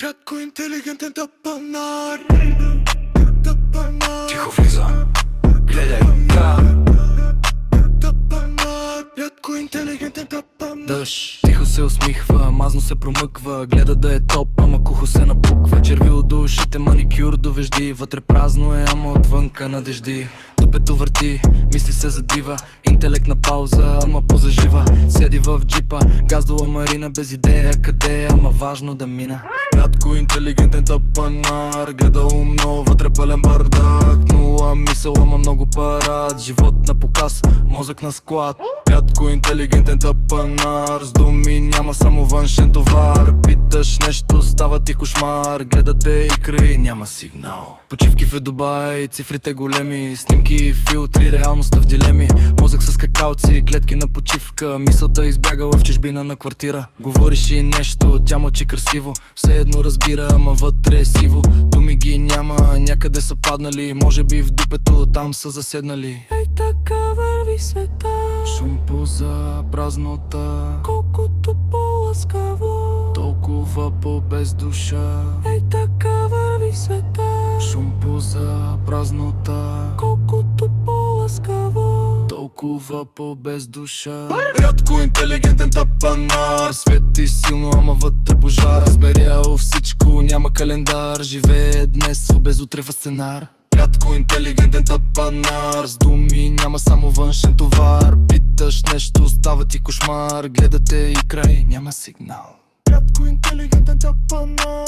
Рядко интелигентен тъпанар. Тихо влиза, гледай Тъпанар. Рядко интелигентен тъпанар. дъжд. Тихо се усмихва, мазно се промъква. Гледа да е топ, ама кухо се напуква. Черви от душите, маникюр до вежди. Вътре празно е, ама отвънка надежди. Дупето върти, мисли се задива. Интелект на пауза, ама позажива. Седи в джипа, газдова Марина. Без идея къде е, ама важно да мина. Рядко интелигентен тъпанар. Гледа умно, вътре пълен бардак. Нула мисъл, ама много парад. Живот на показ, мозък на склад. Рядко интелигентен тъпанар. С думи няма само външен товар. Питаш нещо, става ти кошмар. Гледате икри, няма сигнал. Почивки в Дубай, цифрите големи. Снимки и филтри, реалността в дилеми. Мозък с какаоци, клетки на почивка. Мисълта избягала в чужбина на квартира. Говориш и нещо, тя мълчи красиво. Все едно разбира, ама вътре е сиво. Думи ги няма, някъде са паднали. Може би в дупето там са заседнали. Ей така върви света, Шум поза празнота, колкото по-ласкаво. толкова по-без душа. Ей така върви света, Шум поза празнота, колкото по-ласкаво. толкова по-без душа. Рядко интелигентен тъпанар. Свети силно, ама вътре пожар. Размерял всичко, няма календар. Живее днес, без утре в сценар. Рядко интелигентен тъпанар. С думи няма само външен товар. Питаш нещо, става ти кошмар. Гледате и край, няма сигнал. Рядко интелигентен тъпанар.